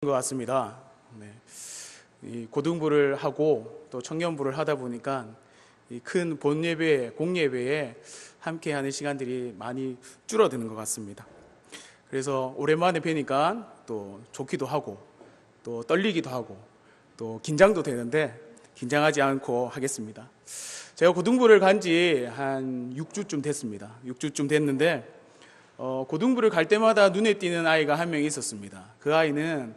것 같습니다. 네. 이 고등부를 하고 또 청년부를 하다 보니까 이 큰 본예배, 공예배에 함께하는 시간들이 많이 줄어드는 것 같습니다. 그래서 오랜만에 뵈니까 또 좋기도 하고 또 떨리기도 하고 또 긴장도 되는데 긴장하지 않고 하겠습니다. 제가 고등부를 간 지 한 6주쯤 됐습니다. 6주쯤 됐는데 고등부를 갈 때마다 눈에 띄는 아이가 한 명 있었습니다. 그 아이는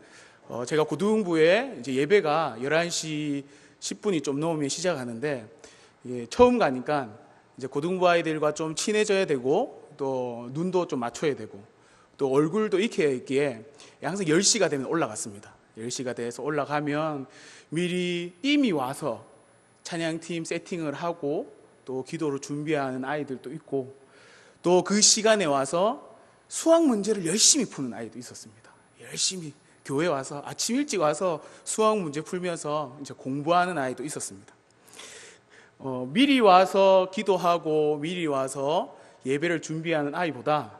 제가 고등부에 이제 예배가 11시 10분이 좀 넘으면 시작하는데 처음 가니까 이제 고등부 아이들과 좀 친해져야 되고 또 눈도 좀 맞춰야 되고 또 얼굴도 익혀야 있기에 항상 10시가 되면 올라갔습니다. 10시가 돼서 올라가면 미리 이미 와서 찬양팀 세팅을 하고 또 기도로 준비하는 아이들도 있고 또 그 시간에 와서 수학 문제를 열심히 푸는 아이도 있었습니다. 열심히 교회 와서 아침 일찍 와서 수학 문제 풀면서 이제 공부하는 아이도 있었습니다. 미리 와서 기도하고 미리 와서 예배를 준비하는 아이보다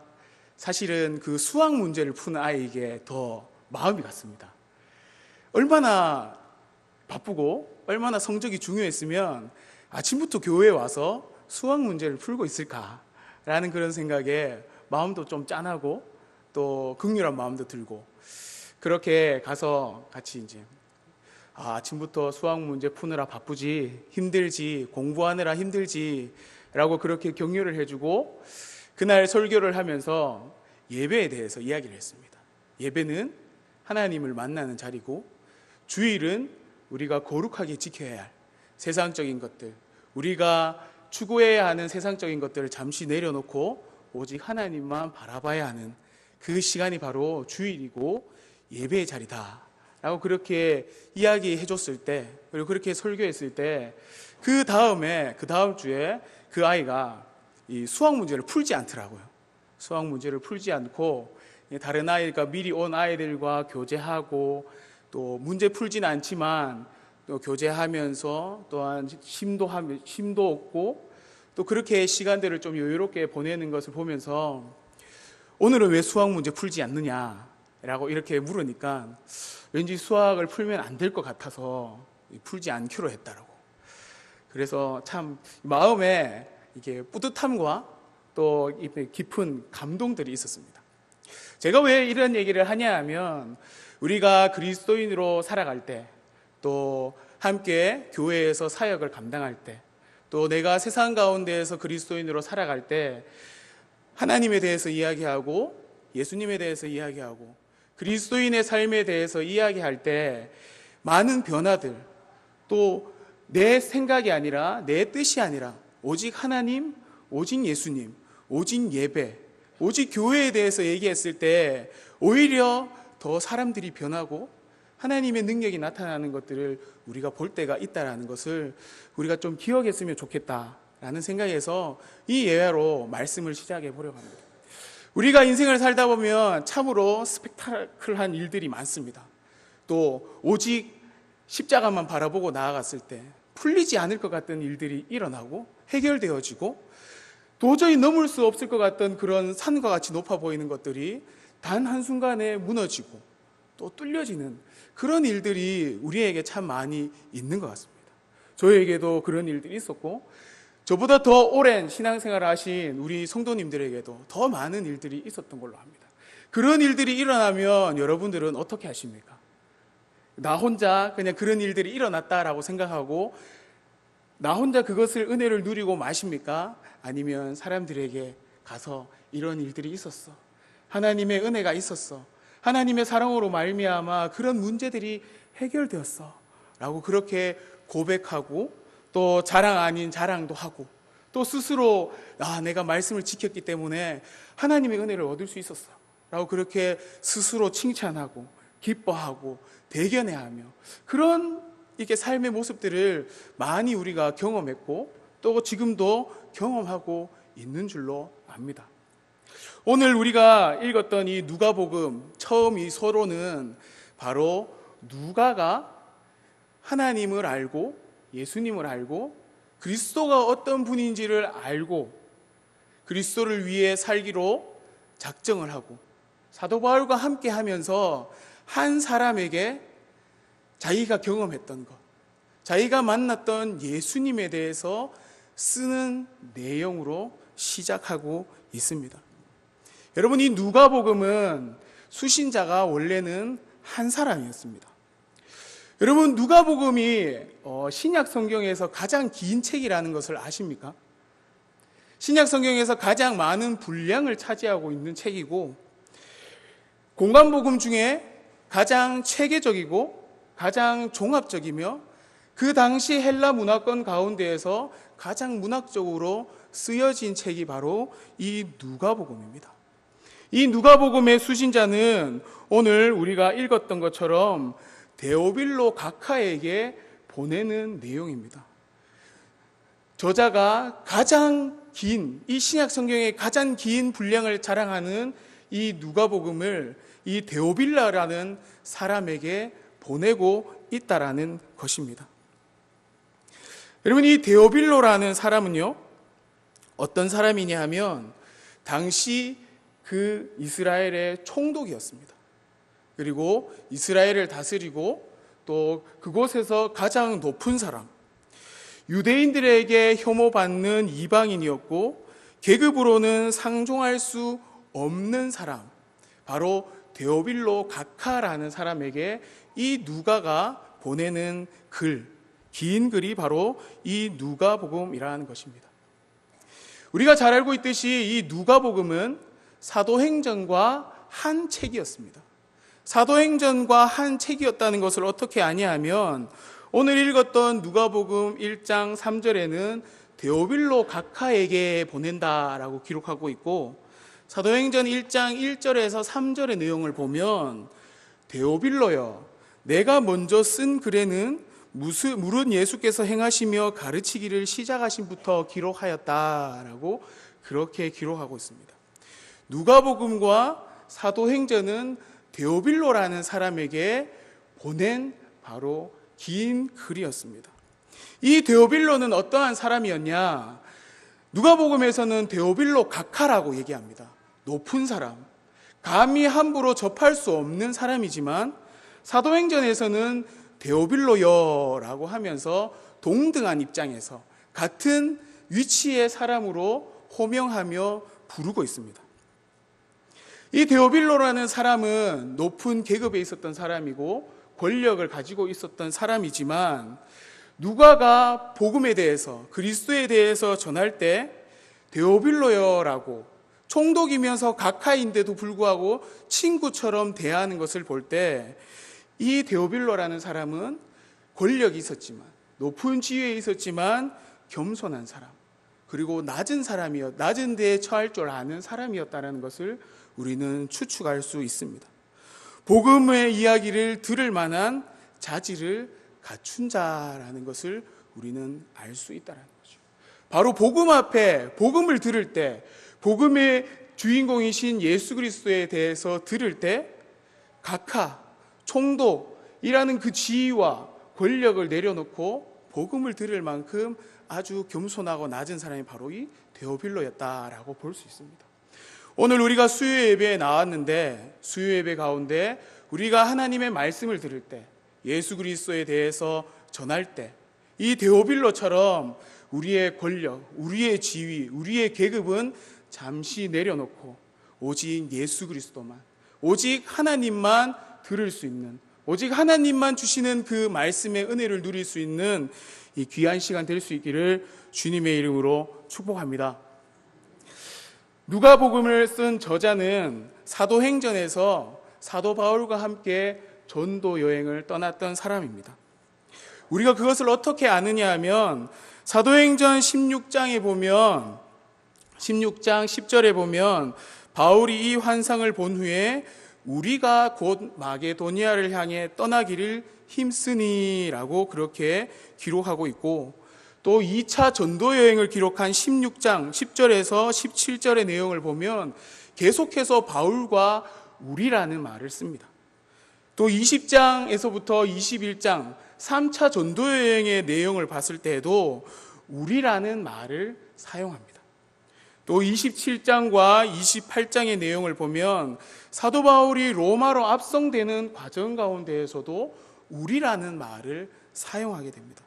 사실은 그 수학 문제를 푸는 아이에게 더 마음이 갔습니다. 얼마나 바쁘고 얼마나 성적이 중요했으면 아침부터 교회에 와서 수학 문제를 풀고 있을까라는 그런 생각에 마음도 좀 짠하고 또 긍휼한 마음도 들고 그렇게 가서 같이 이제 아침부터 수학 문제 푸느라 바쁘지 힘들지 공부하느라 힘들지 라고 그렇게 격려를 해주고 그날 설교를 하면서 예배에 대해서 이야기를 했습니다. 예배는 하나님을 만나는 자리고 주일은 우리가 거룩하게 지켜야 할 세상적인 것들 우리가 추구해야 하는 세상적인 것들을 잠시 내려놓고 오직 하나님만 바라봐야 하는 그 시간이 바로 주일이고 예배의 자리다 라고 그렇게 이야기해 줬을 때 그리고 그렇게 설교했을 때 그 다음 주에 그 아이가 이 수학 문제를 풀지 않더라고요. 수학 문제를 풀지 않고 다른 아이가 미리 온 아이들과 교제하고 또 문제 풀지는 않지만 또 교제하면서 또한 힘도 얻고 또 그렇게 시간들을 좀 여유롭게 보내는 것을 보면서 오늘은 왜 수학 문제 풀지 않느냐라고 이렇게 물으니까 왠지 수학을 풀면 안 될 것 같아서 풀지 않기로 했다라고. 그래서 참 마음에 이게 뿌듯함과 또 깊은 감동들이 있었습니다. 제가 왜 이런 얘기를 하냐 하면 우리가 그리스도인으로 살아갈 때 또 함께 교회에서 사역을 감당할 때 또 내가 세상 가운데에서 그리스도인으로 살아갈 때 하나님에 대해서 이야기하고 예수님에 대해서 이야기하고 그리스도인의 삶에 대해서 이야기할 때 많은 변화들 또 내 생각이 아니라 내 뜻이 아니라 오직 하나님, 오직 예수님, 오직 예배, 오직 교회에 대해서 얘기했을 때 오히려 더 사람들이 변하고 하나님의 능력이 나타나는 것들을 우리가 볼 때가 있다는 것을 우리가 좀 기억했으면 좋겠다라는 생각에서 이 예화로 말씀을 시작해 보려고 합니다. 우리가 인생을 살다 보면 참으로 스펙타클한 일들이 많습니다. 또 오직 십자가만 바라보고 나아갔을 때 풀리지 않을 것 같던 일들이 일어나고 해결되어지고 도저히 넘을 수 없을 것 같던 그런 산과 같이 높아 보이는 것들이 단 한순간에 무너지고 또 뚫려지는 그런 일들이 우리에게 참 많이 있는 것 같습니다. 저에게도 그런 일들이 있었고 저보다 더 오랜 신앙생활을 하신 우리 성도님들에게도 더 많은 일들이 있었던 걸로 합니다. 그런 일들이 일어나면 여러분들은 어떻게 하십니까? 나 혼자 그냥 그런 일들이 일어났다라고 생각하고 나 혼자 그것을 은혜를 누리고 마십니까? 아니면 사람들에게 가서 이런 일들이 있었어. 하나님의 은혜가 있었어. 하나님의 사랑으로 말미암아 그런 문제들이 해결되었어. 라고 그렇게 고백하고 또 자랑 아닌 자랑도 하고 또 스스로 내가 말씀을 지켰기 때문에 하나님의 은혜를 얻을 수 있었어. 라고 그렇게 스스로 칭찬하고 기뻐하고 대견해하며 그런 이렇게 삶의 모습들을 많이 우리가 경험했고 또 지금도 경험하고 있는 줄로 압니다. 오늘 우리가 읽었던 이 누가복음 처음 이 서론은 바로 누가가 하나님을 알고 예수님을 알고 그리스도가 어떤 분인지를 알고 그리스도를 위해 살기로 작정을 하고 사도 바울과 함께 하면서 한 사람에게 자기가 경험했던 것, 자기가 만났던 예수님에 대해서 쓰는 내용으로 시작하고 있습니다. 여러분, 이 누가복음은 수신자가 원래는 한 사람이었습니다. 여러분, 누가복음이 신약 성경에서 가장 긴 책이라는 것을 아십니까? 신약 성경에서 가장 많은 분량을 차지하고 있는 책이고, 공관복음 중에 가장 체계적이고 가장 종합적이며 그 당시 헬라 문화권 가운데에서 가장 문학적으로 쓰여진 책이 바로 이 누가복음입니다. 이 누가복음의 수신자는 오늘 우리가 읽었던 것처럼 데오빌로 각하에게 보내는 내용입니다. 저자가 가장 긴, 이 신약 성경의 가장 긴 분량을 자랑하는 이 누가복음을 이 데오빌라라는 사람에게 보내고 있다라는 것입니다. 여러분, 이 데오빌로라는 사람은요, 어떤 사람이냐 하면 당시 그 이스라엘의 총독이었습니다. 그리고 이스라엘을 다스리고 또 그곳에서 가장 높은 사람, 유대인들에게 혐오받는 이방인이었고 계급으로는 상종할 수 없는 사람, 바로 데오빌로 각하라는 사람에게 이 누가가 보내는 글, 긴 글이 바로 이 누가복음이라는 것입니다. 우리가 잘 알고 있듯이 이 누가복음은 사도행전과 한 책이었습니다. 사도행전과 한 책이었다는 것을 어떻게 아냐하면 오늘 읽었던 누가복음 1장 3절에는 데오빌로 각하에게 보낸다라고 기록하고 있고, 사도행전 1장 1절에서 3절의 내용을 보면 데오빌로여, 내가 먼저 쓴 글에는 무릇 예수께서 행하시며 가르치기를 시작하신부터 기록하였다라고 그렇게 기록하고 있습니다. 누가복음과 사도행전은 데오빌로라는 사람에게 보낸 바로 긴 글이었습니다. 이 데오빌로는 어떠한 사람이었냐? 누가복음에서는 데오빌로 각하라고 얘기합니다. 높은 사람, 감히 함부로 접할 수 없는 사람이지만 사도행전에서는 데오빌로여라고 하면서 동등한 입장에서 같은 위치의 사람으로 호명하며 부르고 있습니다. 이 데오빌로라는 사람은 높은 계급에 있었던 사람이고 권력을 가지고 있었던 사람이지만 누가가 복음에 대해서, 그리스도에 대해서 전할 때 데오빌로여라고 총독이면서 각하인데도 불구하고 친구처럼 대하는 것을 볼 때 이 데오빌로라는 사람은 권력이 있었지만, 높은 지위에 있었지만 겸손한 사람, 그리고 낮은 데에 처할 줄 아는 사람이었다는 것을 우리는 추측할 수 있습니다. 복음의 이야기를 들을 만한 자질을 갖춘 자라는 것을 우리는 알 수 있다는 거죠. 바로 복음 앞에 복음을 들을 때, 복음의 주인공이신 예수 그리스도에 대해서 들을 때 각하, 총독이라는 그 지위와 권력을 내려놓고 복음을 들을 만큼 아주 겸손하고 낮은 사람이 바로 이 데오빌로였다라고 볼 수 있습니다. 오늘 우리가 수요 예배에 나왔는데, 수요 예배 가운데 우리가 하나님의 말씀을 들을 때, 예수 그리스도에 대해서 전할 때 이 데오빌로처럼 우리의 권력, 우리의 지위, 우리의 계급은 잠시 내려놓고 오직 예수 그리스도만, 오직 하나님만 들을 수 있는, 오직 하나님만 주시는 그 말씀의 은혜를 누릴 수 있는 이 귀한 시간 될 수 있기를 주님의 이름으로 축복합니다. 누가복음을 쓴 저자는 사도행전에서 사도 바울과 함께 전도 여행을 떠났던 사람입니다. 우리가 그것을 어떻게 아느냐 하면 사도행전 16장에 보면, 16장 10절에 보면 바울이 이 환상을 본 후에 우리가 곧 마게도니아를 향해 떠나기를 힘쓰니라고 그렇게 기록하고 있고, 또 2차 전도 여행을 기록한 16장 10절에서 17절의 내용을 보면 계속해서 바울과 우리라는 말을 씁니다. 또 20장에서부터 21장 3차 전도 여행의 내용을 봤을 때에도 우리라는 말을 사용합니다. 또 27장과 28장의 내용을 보면 사도 바울이 로마로 압송되는 과정 가운데에서도 우리라는 말을 사용하게 됩니다.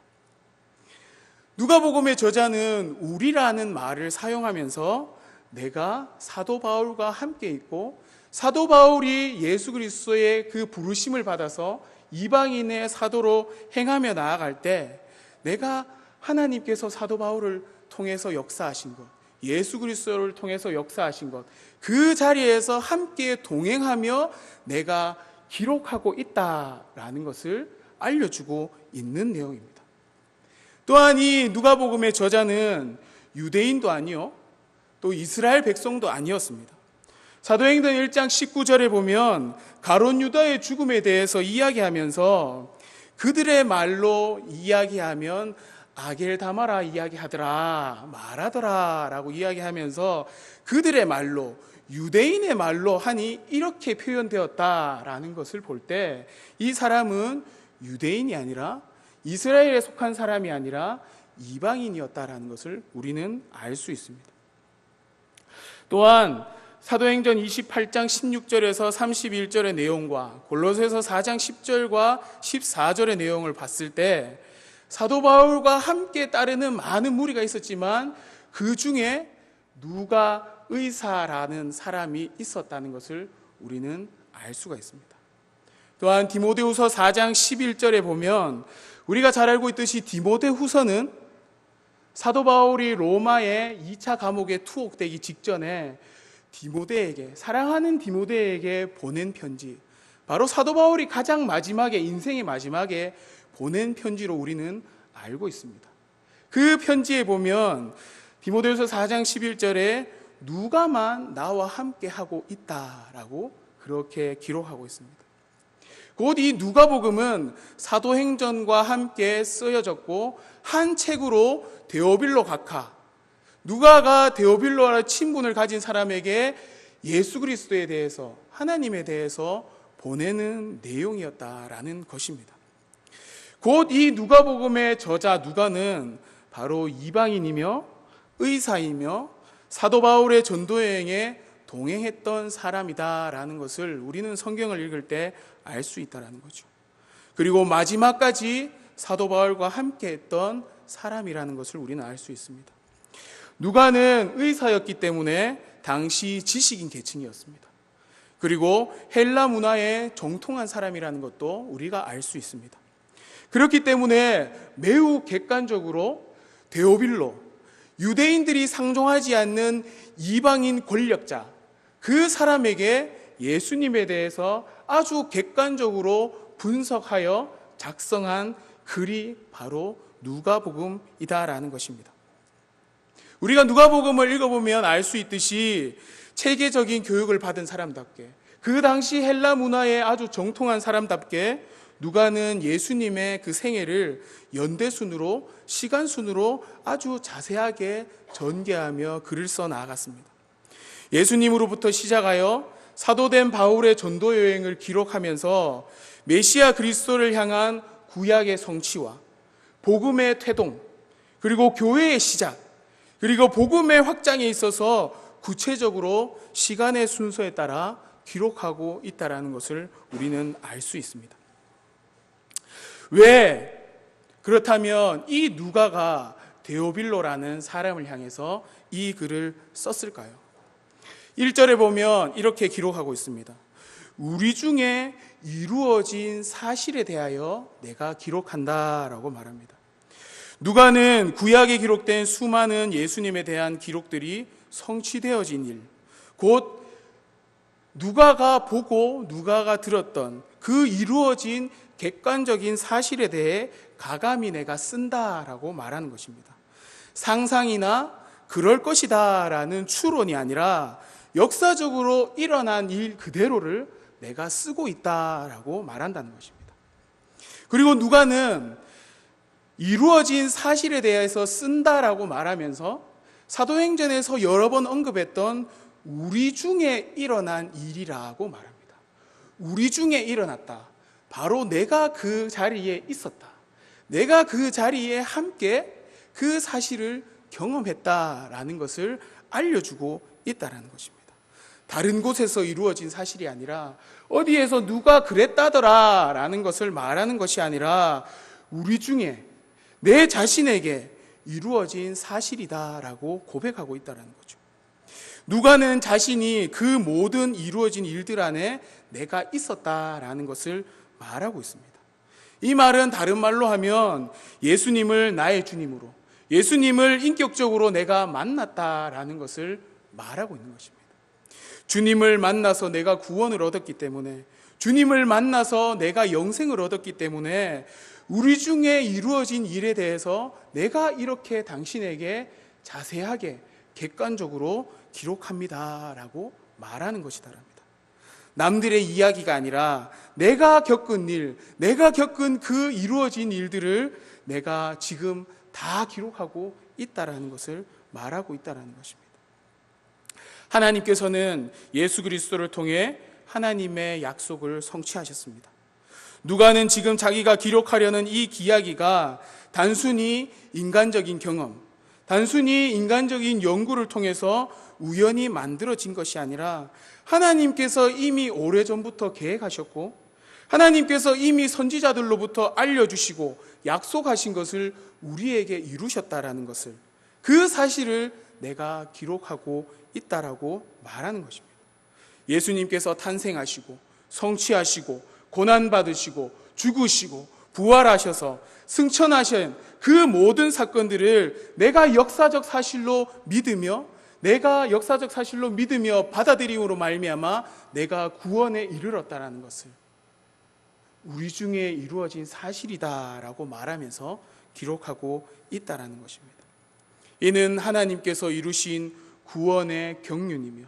누가복음의 저자는 우리라는 말을 사용하면서 내가 사도 바울과 함께 있고 사도 바울이 예수 그리스도의 그 부르심을 받아서 이방인의 사도로 행하며 나아갈 때 내가 하나님께서 사도 바울을 통해서 역사하신 것, 예수 그리스도를 통해서 역사하신 것, 그 자리에서 함께 동행하며 내가 기록하고 있다라는 것을 알려주고 있는 내용입니다. 또한 이 누가복음의 저자는 유대인도 아니요 또 이스라엘 백성도 아니었습니다. 사도행전 1장 19절에 보면 가룟 유다의 죽음에 대해서 이야기하면서 그들의 말로 이야기하면 아겔다마라 이야기하더라, 말하더라 라고 이야기하면서 그들의 말로, 유대인의 말로 하니 이렇게 표현되었다라는 것을 볼 때 이 사람은 유대인이 아니라 이스라엘에 속한 사람이 아니라 이방인이었다라는 것을 우리는 알 수 있습니다. 또한 사도행전 28장 16절에서 31절의 내용과 골로새서 4장 10절과 14절의 내용을 봤을 때 사도 바울과 함께 따르는 많은 무리가 있었지만 그 중에 누가 의사라는 사람이 있었다는 것을 우리는 알 수가 있습니다. 또한 디모데후서 4장 11절에 보면 우리가 잘 알고 있듯이 디모데후서는 사도 바울이 로마의 2차 감옥에 투옥되기 직전에 디모데에게, 사랑하는 디모데에게 보낸 편지, 바로 사도 바울이 가장 마지막에, 인생의 마지막에 보낸 편지로 우리는 알고 있습니다. 그 편지에 보면 디모데후서 4장 11절에 누가만 나와 함께 하고 있다라고 그렇게 기록하고 있습니다. 곧 이 누가복음은 사도행전과 함께 쓰여졌고 한 책으로 데오빌로 각하, 누가가 데오빌로와 친분을 가진 사람에게 예수 그리스도에 대해서, 하나님에 대해서 보내는 내용이었다라는 것입니다. 곧 이 누가복음의 저자 누가는 바로 이방인이며 의사이며 사도 바울의 전도 여행에 동행했던 사람이다라는 것을 우리는 성경을 읽을 때 알 수 있다라는 거죠. 그리고 마지막까지 사도 바울과 함께 했던 사람이라는 것을 우리는 알 수 있습니다. 누가는 의사였기 때문에 당시 지식인 계층이었습니다. 그리고 헬라 문화에 정통한 사람이라는 것도 우리가 알 수 있습니다. 그렇기 때문에 매우 객관적으로 데오빌로, 유대인들이 상종하지 않는 이방인 권력자, 그 사람에게 예수님에 대해서 아주 객관적으로 분석하여 작성한 글이 바로 누가복음이다라는 것입니다. 우리가 누가복음을 읽어보면 알 수 있듯이 체계적인 교육을 받은 사람답게, 그 당시 헬라 문화에 아주 정통한 사람답게 누가는 예수님의 그 생애를 연대순으로, 시간순으로 아주 자세하게 전개하며 글을 써 나아갔습니다. 예수님으로부터 시작하여 사도된 바울의 전도 여행을 기록하면서 메시아 그리스도를 향한 구약의 성취와 복음의 태동, 그리고 교회의 시작, 그리고 복음의 확장에 있어서 구체적으로 시간의 순서에 따라 기록하고 있다는 것을 우리는 알 수 있습니다. 왜 그렇다면 이 누가가 데오빌로라는 사람을 향해서 이 글을 썼을까요? 1절에 보면 이렇게 기록하고 있습니다. 우리 중에 이루어진 사실에 대하여 내가 기록한다라고 말합니다. 누가는 구약에 기록된 수많은 예수님에 대한 기록들이 성취되어진 일, 곧 누가가 보고 누가가 들었던 그 이루어진 객관적인 사실에 대해 가감히 내가 쓴다라고 말하는 것입니다. 상상이나 그럴 것이다 라는 추론이 아니라 역사적으로 일어난 일 그대로를 내가 쓰고 있다라고 말한다는 것입니다. 그리고 누가는 이루어진 사실에 대해서 쓴다라고 말하면서 사도행전에서 여러 번 언급했던 우리 중에 일어난 일이라고 말합니다. 우리 중에 일어났다. 바로 내가 그 자리에 있었다. 내가 그 자리에 함께 그 사실을 경험했다라는 것을 알려주고 있다는 것입니다. 다른 곳에서 이루어진 사실이 아니라 어디에서 누가 그랬다더라 라는 것을 말하는 것이 아니라 우리 중에 내 자신에게 이루어진 사실이다라고 고백하고 있다는 거죠. 누가는 자신이 그 모든 이루어진 일들 안에 내가 있었다라는 것을 말하고 있습니다. 이 말은 다른 말로 하면 예수님을 나의 주님으로, 예수님을 인격적으로 내가 만났다라는 것을 말하고 있는 것입니다. 주님을 만나서 내가 구원을 얻었기 때문에, 주님을 만나서 내가 영생을 얻었기 때문에 우리 중에 이루어진 일에 대해서 내가 이렇게 당신에게 자세하게 객관적으로 기록합니다 라고 말하는 것이다랍니다. 남들의 이야기가 아니라 내가 겪은 일, 내가 겪은 그 이루어진 일들을 내가 지금 다 기록하고 있다라는 것을 말하고 있다라는 것입니다. 하나님께서는 예수 그리스도를 통해 하나님의 약속을 성취하셨습니다. 누가는 지금 자기가 기록하려는 이 이야기가 단순히 인간적인 경험, 단순히 인간적인 연구를 통해서 우연히 만들어진 것이 아니라 하나님께서 이미 오래전부터 계획하셨고 하나님께서 이미 선지자들로부터 알려주시고 약속하신 것을 우리에게 이루셨다라는 것을, 그 사실을 내가 기록하고 있다라고 말하는 것입니다. 예수님께서 탄생하시고 성취하시고 고난받으시고 죽으시고 부활하셔서 승천하신 그 모든 사건들을 내가 역사적 사실로 믿으며 받아들임으로 말미암아 내가 구원에 이르렀다라는 것을 우리 중에 이루어진 사실이다라고 말하면서 기록하고 있다라는 것입니다. 이는 하나님께서 이루신 구원의 경륜이며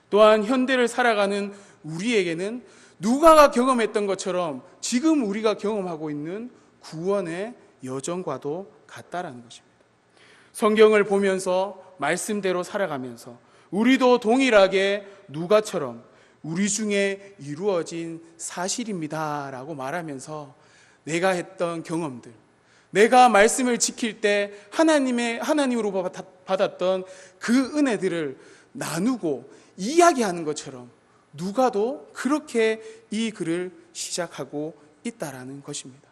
또한 현대를 살아가는 우리에게는 누가가 경험했던 것처럼 지금 우리가 경험하고 있는 구원의 여정과도 같다라는 것입니다. 성경을 보면서 말씀대로 살아가면서 우리도 동일하게 누가처럼 우리 중에 이루어진 사실입니다 라고 말하면서 내가 했던 경험들, 내가 말씀을 지킬 때 하나님으로 받았던 그 은혜들을 나누고 이야기하는 것처럼 누가도 그렇게 이 글을 시작하고 있다라는 것입니다.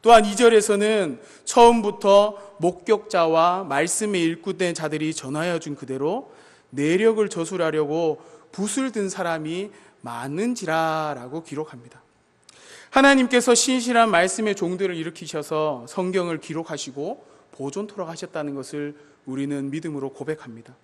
또한 2절에서는 처음부터 목격자와 말씀에 일꾼된 자들이 전하여 준 그대로 내력을 저술하려고 붓을 든 사람이 많은지라 라고 기록합니다. 하나님께서 신실한 말씀의 종들을 일으키셔서 성경을 기록하시고 보존토록 하셨다는 것을 우리는 믿음으로 고백합니다.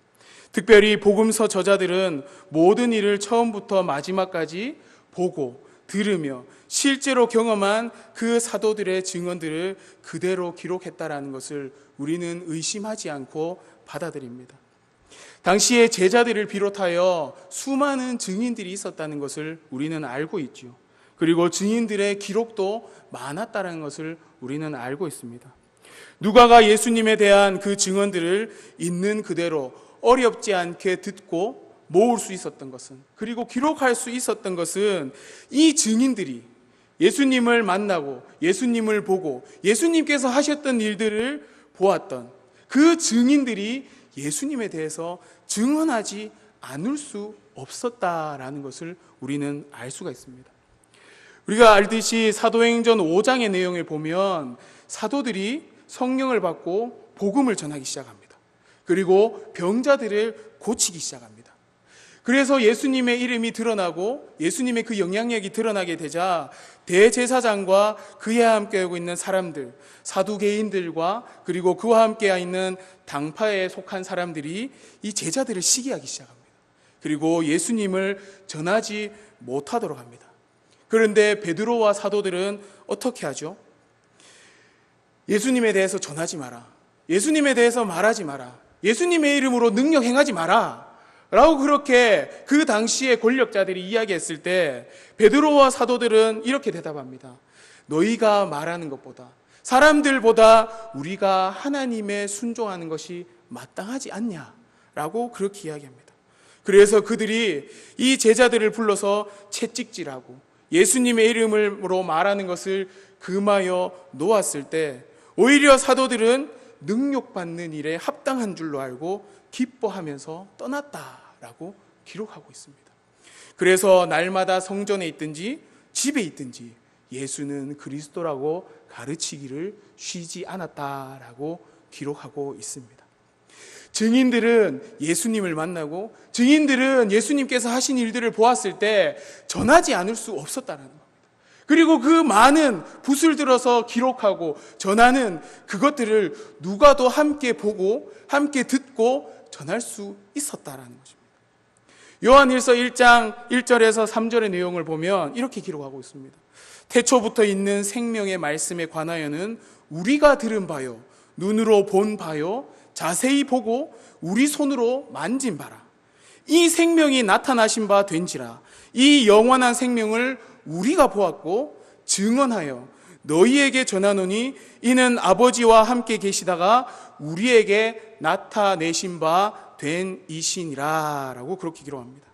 특별히 복음서 저자들은 모든 일을 처음부터 마지막까지 보고 들으며 실제로 경험한 그 사도들의 증언들을 그대로 기록했다라는 것을 우리는 의심하지 않고 받아들입니다. 당시에 제자들을 비롯하여 수많은 증인들이 있었다는 것을 우리는 알고 있죠. 그리고 증인들의 기록도 많았다는 것을 우리는 알고 있습니다. 누가가 예수님에 대한 그 증언들을 있는 그대로 어렵지 않게 듣고 모을 수 있었던 것은, 그리고 기록할 수 있었던 것은 이 증인들이 예수님을 만나고 예수님을 보고 예수님께서 하셨던 일들을 보았던 그 증인들이 예수님에 대해서 증언하지 않을 수 없었다라는 것을 우리는 알 수가 있습니다. 우리가 알듯이 사도행전 5장의 내용을 보면 사도들이 성령을 받고 복음을 전하기 시작합니다. 그리고 병자들을 고치기 시작합니다. 그래서 예수님의 이름이 드러나고 예수님의 그 영향력이 드러나게 되자 대제사장과 그에 함께하고 있는 사람들, 사두개인들과 그리고 그와 함께 있는 당파에 속한 사람들이 이 제자들을 시기하기 시작합니다. 그리고 예수님을 전하지 못하도록 합니다. 그런데 베드로와 사도들은 어떻게 하죠? 예수님에 대해서 전하지 마라, 예수님에 대해서 말하지 마라, 예수님의 이름으로 능력 행하지 마라 라고 그렇게 그 당시의 권력자들이 이야기했을 때 베드로와 사도들은 이렇게 대답합니다. 너희가 말하는 것보다, 사람들보다 우리가 하나님에 순종하는 것이 마땅하지 않냐 라고 그렇게 이야기합니다. 그래서 그들이 이 제자들을 불러서 채찍질하고 예수님의 이름으로 말하는 것을 금하여 놓았을 때 오히려 사도들은 능력받는 일에 합당한 줄로 알고 기뻐하면서 떠났다라고 기록하고 있습니다. 그래서 날마다 성전에 있든지 집에 있든지 예수는 그리스도라고 가르치기를 쉬지 않았다라고 기록하고 있습니다. 증인들은 예수님을 만나고 증인들은 예수님께서 하신 일들을 보았을 때 전하지 않을 수 없었다는 겁니다. 그리고 그 많은 붓을 들어서 기록하고 전하는 그것들을 누가도 함께 보고 함께 듣고 전할 수 있었다라는 것입니다. 요한일서 1장 1절에서 3절의 내용을 보면 이렇게 기록하고 있습니다. 태초부터 있는 생명의 말씀에 관하여는 우리가 들은 바요, 눈으로 본 바요, 자세히 보고 우리 손으로 만진 바라. 이 생명이 나타나신 바 된지라. 이 영원한 생명을 우리가 보았고 증언하여 너희에게 전하노니 이는 아버지와 함께 계시다가 우리에게 나타내신 바 된 이시니라 라고 그렇게 기록합니다.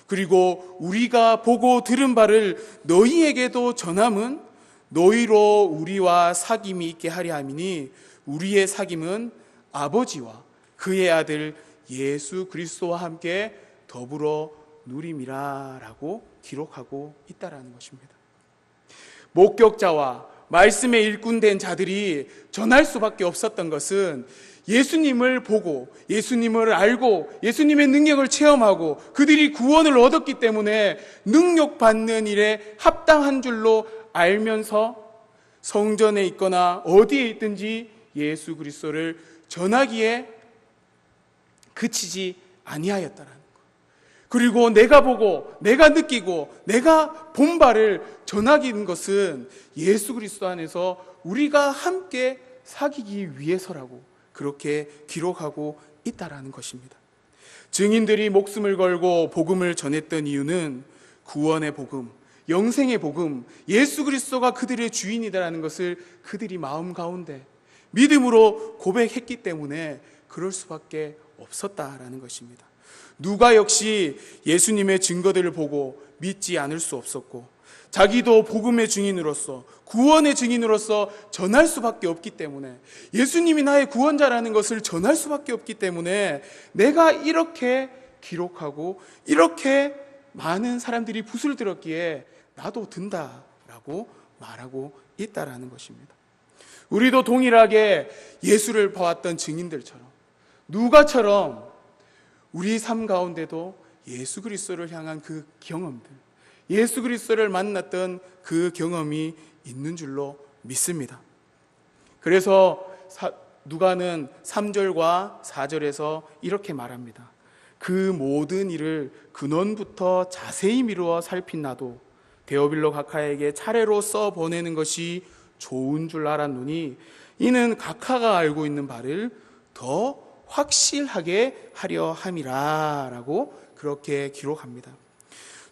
그리고 우리가 보고 들은 바를 너희에게도 전함은 너희로 우리와 사귐이 있게 하려 함이니 우리의 사귐은 아버지와 그의 아들 예수 그리스도와 함께 더불어 누림이라 라고 기록하고 있다라는 것입니다. 목격자와 말씀에 일꾼된 자들이 전할 수밖에 없었던 것은 예수님을 보고 예수님을 알고 예수님의 능력을 체험하고 그들이 구원을 얻었기 때문에 능력받는 일에 합당한 줄로 알면서 성전에 있거나 어디에 있든지 예수 그리스도를 전하기에 그치지 아니하였다라는 것. 그리고 내가 보고 내가 느끼고 내가 본 바를 전하기는 것은 예수 그리스도 안에서 우리가 함께 사귀기 위해서라고 그렇게 기록하고 있다라는 것입니다. 증인들이 목숨을 걸고 복음을 전했던 이유는 구원의 복음, 영생의 복음, 예수 그리스도가 그들의 주인이다라는 것을 그들이 마음 가운데 믿음으로 고백했기 때문에 그럴 수밖에 없었다라는 것입니다. 누가 역시 예수님의 증거들을 보고 믿지 않을 수 없었고 자기도 복음의 증인으로서 구원의 증인으로서 전할 수밖에 없기 때문에 예수님이 나의 구원자라는 것을 전할 수밖에 없기 때문에 내가 이렇게 기록하고 이렇게 많은 사람들이 붓을 들었기에 나도 든다라고 말하고 있다라는 것입니다. 우리도 동일하게 예수를 보았던 증인들처럼 누가처럼 우리 삶 가운데도 예수 그리스도를 향한 그 경험들, 예수 그리스도를 만났던 그 경험이 있는 줄로 믿습니다. 그래서 누가는 3절과 4절에서 이렇게 말합니다. 그 모든 일을 근원부터 자세히 미루어 살핀 나도 데오빌로 각하에게 차례로 써 보내는 것이 좋은 줄 알았노니 이는 각하가 알고 있는 바를 더 확실하게 하려 함이라 라고 그렇게 기록합니다.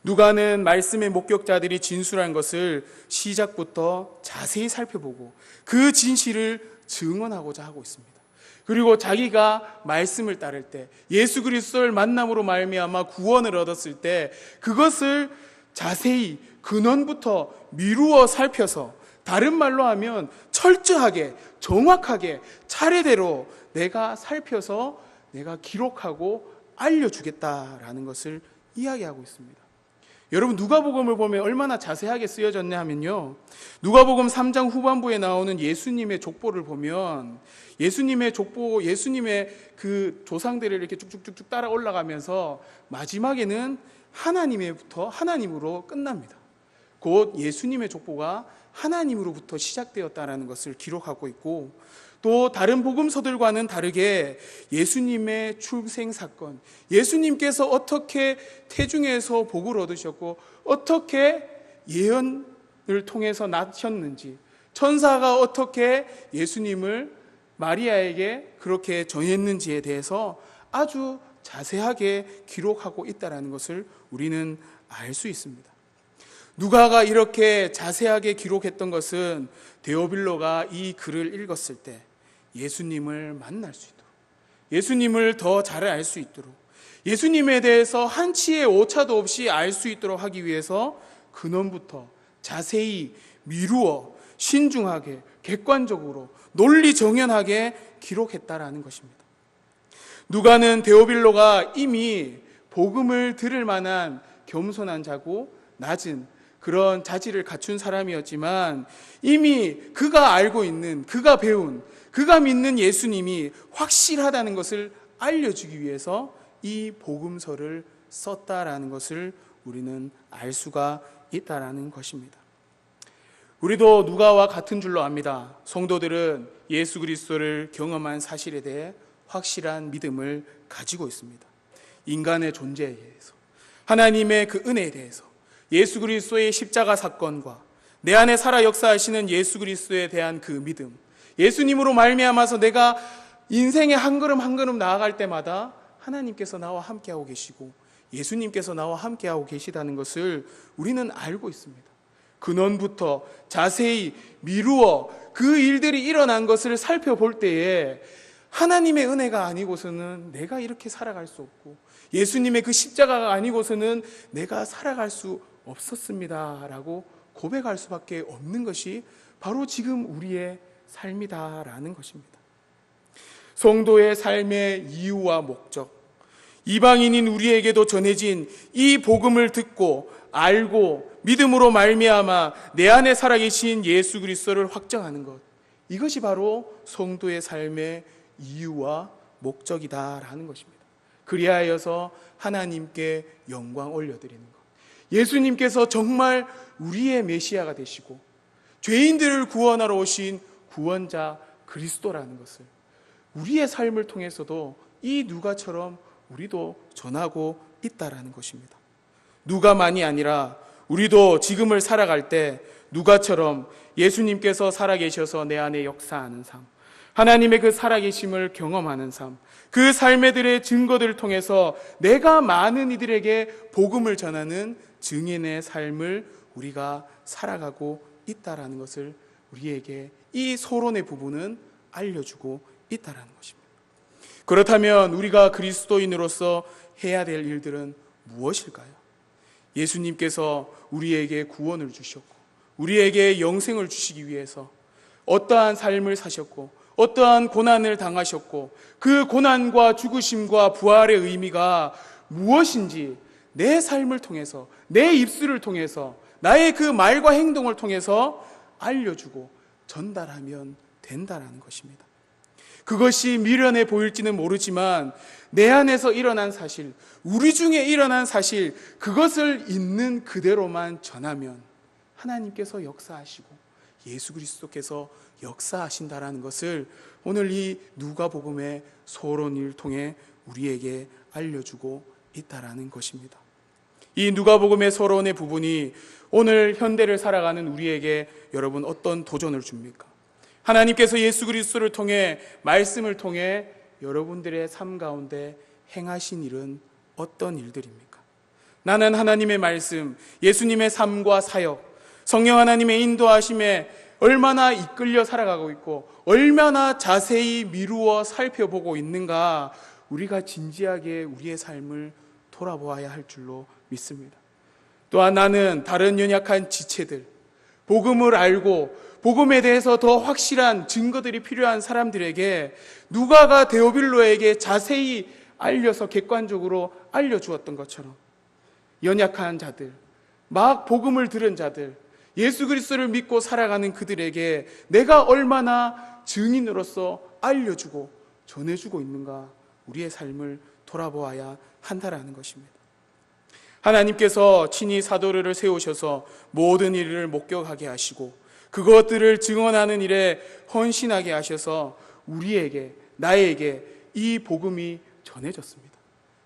누가는 말씀의 목격자들이 진술한 것을 시작부터 자세히 살펴보고 그 진실을 증언하고자 하고 있습니다. 그리고 자기가 말씀을 따를 때 예수 그리스도를 만남으로 말미암아 구원을 얻었을 때 그것을 자세히 근원부터 미루어 살펴서 다른 말로 하면 철저하게 정확하게 차례대로 내가 살펴서 내가 기록하고 알려주겠다라는 것을 이야기하고 있습니다. 여러분 누가복음을 보면 얼마나 자세하게 쓰여졌냐 하면요, 누가복음 3장 후반부에 나오는 예수님의 족보를 보면 예수님의 족보, 예수님의 그 조상들을 이렇게 쭉쭉쭉쭉 따라 올라가면서 마지막에는 하나님으로 끝납니다. 곧 예수님의 족보가 하나님으로부터 시작되었다는 것을 기록하고 있고, 또 다른 복음서들과는 다르게 예수님의 출생 사건, 예수님께서 어떻게 태중에서 복을 얻으셨고 어떻게 예언을 통해서 낳으셨는지, 천사가 어떻게 예수님을 마리아에게 그렇게 전했는지에 대해서 아주 자세하게 기록하고 있다는 것을 우리는 알 수 있습니다. 누가가 이렇게 자세하게 기록했던 것은 데오빌로가 이 글을 읽었을 때 예수님을 만날 수 있도록, 예수님을 더 잘 알 수 있도록, 예수님에 대해서 한치의 오차도 없이 알 수 있도록 하기 위해서 근원부터 자세히 미루어 신중하게 객관적으로 논리정연하게 기록했다라는 것입니다. 누가는 데오빌로가 이미 복음을 들을 만한 겸손한 자고 낮은 그런 자질을 갖춘 사람이었지만 이미 그가 알고 있는, 그가 배운, 그가 믿는 예수님이 확실하다는 것을 알려주기 위해서 이 복음서를 썼다라는 것을 우리는 알 수가 있다라는 것입니다. 우리도 누가와 같은 줄로 압니다. 성도들은 예수 그리스도를 경험한 사실에 대해 확실한 믿음을 가지고 있습니다. 인간의 존재에 대해서, 하나님의 그 은혜에 대해서, 예수 그리스도의 십자가 사건과 내 안에 살아 역사하시는 예수 그리스도에 대한 그 믿음, 예수님으로 말미암아서 내가 인생의 한 걸음 한 걸음 나아갈 때마다 하나님께서 나와 함께하고 계시고 예수님께서 나와 함께하고 계시다는 것을 우리는 알고 있습니다. 근원부터 자세히 미루어 그 일들이 일어난 것을 살펴볼 때에 하나님의 은혜가 아니고서는 내가 이렇게 살아갈 수 없고 예수님의 그 십자가가 아니고서는 내가 살아갈 수 없었습니다 라고 고백할 수밖에 없는 것이 바로 지금 우리의 삶이다라는 것입니다. 성도의 삶의 이유와 목적, 이방인인 우리에게도 전해진 이 복음을 듣고 알고 믿음으로 말미암아 내 안에 살아계신 예수 그리스도를 확정하는 것, 이것이 바로 성도의 삶의 이유와 목적이다라는 것입니다. 그리하여서 하나님께 영광 올려드리는 것, 예수님께서 정말 우리의 메시아가 되시고 죄인들을 구원하러 오신 구원자 그리스도라는 것을 우리의 삶을 통해서도 이 누가처럼 우리도 전하고 있다라는 것입니다. 누가만이 아니라 우리도 지금을 살아갈 때 누가처럼 예수님께서 살아계셔서 내 안에 역사하는 삶, 하나님의 그 살아계심을 경험하는 삶, 그 삶들의 증거들을 통해서 내가 많은 이들에게 복음을 전하는 증인의 삶을 우리가 살아가고 있다라는 것을 우리에게 이 서론의 부분은 알려주고 있다라는 것입니다. 그렇다면 우리가 그리스도인으로서 해야 될 일들은 무엇일까요? 예수님께서 우리에게 구원을 주셨고 우리에게 영생을 주시기 위해서 어떠한 삶을 사셨고 어떠한 고난을 당하셨고 그 고난과 죽으심과 부활의 의미가 무엇인지 내 삶을 통해서, 내 입술을 통해서, 나의 그 말과 행동을 통해서 알려주고 전달하면 된다라는 것입니다. 그것이 미련해 보일지는 모르지만 내 안에서 일어난 사실, 우리 중에 일어난 사실, 그것을 있는 그대로만 전하면 하나님께서 역사하시고 예수 그리스도께서 역사하신다라는 것을 오늘 이 누가복음의 서론을 통해 우리에게 알려주고 있다라는 것입니다. 이 누가복음의 서론의 부분이 오늘 현대를 살아가는 우리에게 여러분 어떤 도전을 줍니까? 하나님께서 예수 그리스도를 통해, 말씀을 통해 여러분들의 삶 가운데 행하신 일은 어떤 일들입니까? 나는 하나님의 말씀, 예수님의 삶과 사역, 성령 하나님의 인도하심에 얼마나 이끌려 살아가고 있고 얼마나 자세히 미루어 살펴보고 있는가, 우리가 진지하게 우리의 삶을 돌아보아야 할 줄로 믿습니다. 또한 나는 다른 연약한 지체들, 복음을 알고 복음에 대해서 더 확실한 증거들이 필요한 사람들에게 누가가 데오빌로에게 자세히 알려서 객관적으로 알려주었던 것처럼 연약한 자들, 막 복음을 들은 자들, 예수 그리스도를 믿고 살아가는 그들에게 내가 얼마나 증인으로서 알려주고 전해주고 있는가, 우리의 삶을 돌아보아야 한다라는 것입니다. 하나님께서 친히 사도를 세우셔서 모든 일을 목격하게 하시고 그것들을 증언하는 일에 헌신하게 하셔서 우리에게, 나에게 이 복음이 전해졌습니다.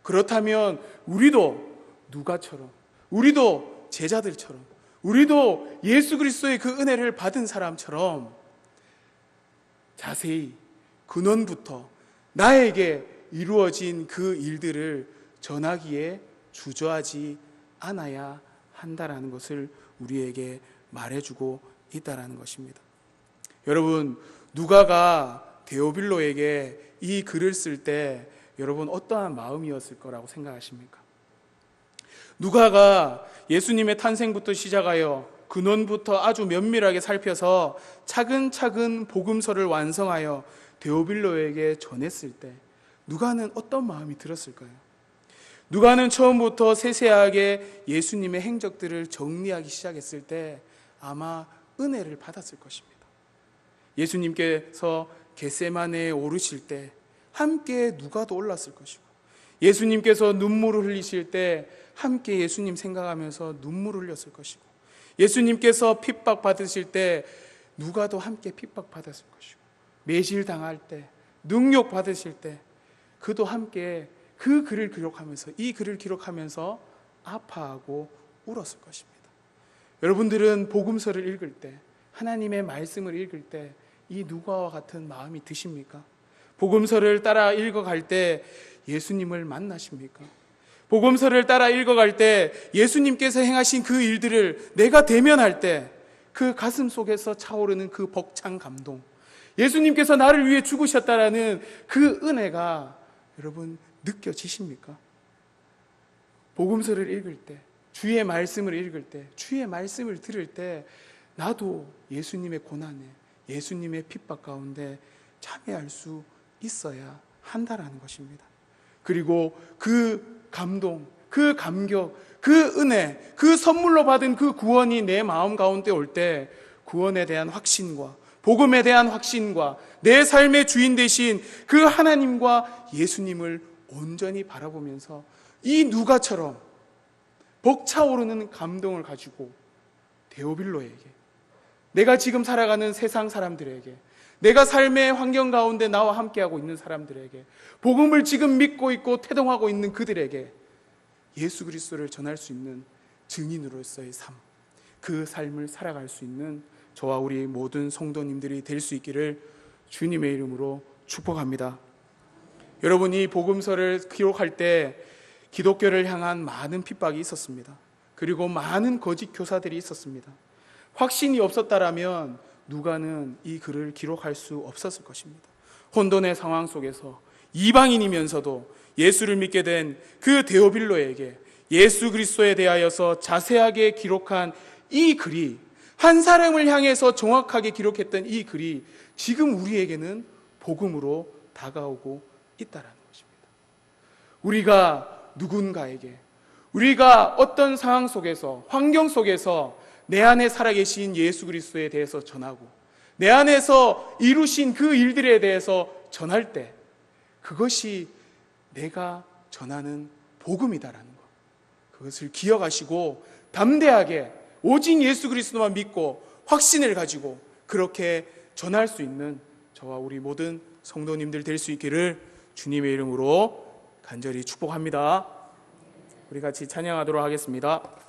그렇다면 우리도 누가처럼, 우리도 제자들처럼, 우리도 예수 그리스도의 그 은혜를 받은 사람처럼 자세히 근원부터 나에게 이루어진 그 일들을 전하기에 주저하지 않아야 한다라는 것을 우리에게 말해주고 있다라는 것입니다. 여러분, 누가가 데오빌로에게 이 글을 쓸 때 여러분 어떠한 마음이었을 거라고 생각하십니까? 누가가 예수님의 탄생부터 시작하여 근원부터 아주 면밀하게 살펴서 차근차근 복음서를 완성하여 데오빌로에게 전했을 때 누가는 어떤 마음이 들었을까요? 누가는 처음부터 세세하게 예수님의 행적들을 정리하기 시작했을 때 아마 은혜를 받았을 것입니다. 예수님께서 겟세마네에 오르실 때 함께 누가도 올랐을 것이고, 예수님께서 눈물을 흘리실 때 함께 예수님 생각하면서 눈물을 흘렸을 것이고, 예수님께서 핍박받으실 때 누가도 함께 핍박받았을 것이고, 매질당할 때, 능욕받으실 때 그도 함께 그 글을 기록하면서, 이 글을 기록하면서 아파하고 울었을 것입니다. 여러분들은 복음서를 읽을 때, 하나님의 말씀을 읽을 때 이 누가와 같은 마음이 드십니까? 복음서를 따라 읽어갈 때 예수님을 만나십니까? 복음서를 따라 읽어갈 때 예수님께서 행하신 그 일들을 내가 대면할 때 그 가슴 속에서 차오르는 그 벅찬 감동, 예수님께서 나를 위해 죽으셨다라는 그 은혜가 여러분 느껴지십니까? 복음서를 읽을 때, 주의 말씀을 읽을 때, 주의 말씀을 들을 때 나도 예수님의 고난에, 예수님의 핍박 가운데 참여할 수 있어야 한다라는 것입니다. 그리고 그 감동, 그 감격, 그 은혜, 그 선물로 받은 그 구원이 내 마음 가운데 올 때 구원에 대한 확신과 복음에 대한 확신과 내 삶의 주인 되신 그 하나님과 예수님을 온전히 바라보면서 이 누가처럼 벅차오르는 감동을 가지고 데오빌로에게, 내가 지금 살아가는 세상 사람들에게, 내가 삶의 환경 가운데 나와 함께하고 있는 사람들에게, 복음을 지금 믿고 있고 태동하고 있는 그들에게 예수 그리스도를 전할 수 있는 증인으로서의 삶, 그 삶을 살아갈 수 있는 저와 우리 모든 성도님들이 될 수 있기를 주님의 이름으로 축복합니다. 여러분이 복음서를 기록할 때 기독교를 향한 많은 핍박이 있었습니다. 그리고 많은 거짓 교사들이 있었습니다. 확신이 없었다라면 누가는 이 글을 기록할 수 없었을 것입니다. 혼돈의 상황 속에서 이방인이면서도 예수를 믿게 된 그 데오빌로에게 예수 그리스도에 대하여서 자세하게 기록한 이 글이, 한 사람을 향해서 정확하게 기록했던 이 글이 지금 우리에게는 복음으로 다가오고 있다는 것입니다. 우리가 누군가에게, 우리가 어떤 상황 속에서, 환경 속에서 내 안에 살아계신 예수 그리스도에 대해서 전하고 내 안에서 이루신 그 일들에 대해서 전할 때 그것이 내가 전하는 복음이다라는 것, 그것을 기억하시고 담대하게 오직 예수 그리스도만 믿고 확신을 가지고 그렇게 전할 수 있는 저와 우리 모든 성도님들 될 수 있기를 주님의 이름으로 간절히 축복합니다. 우리 같이 찬양하도록 하겠습니다.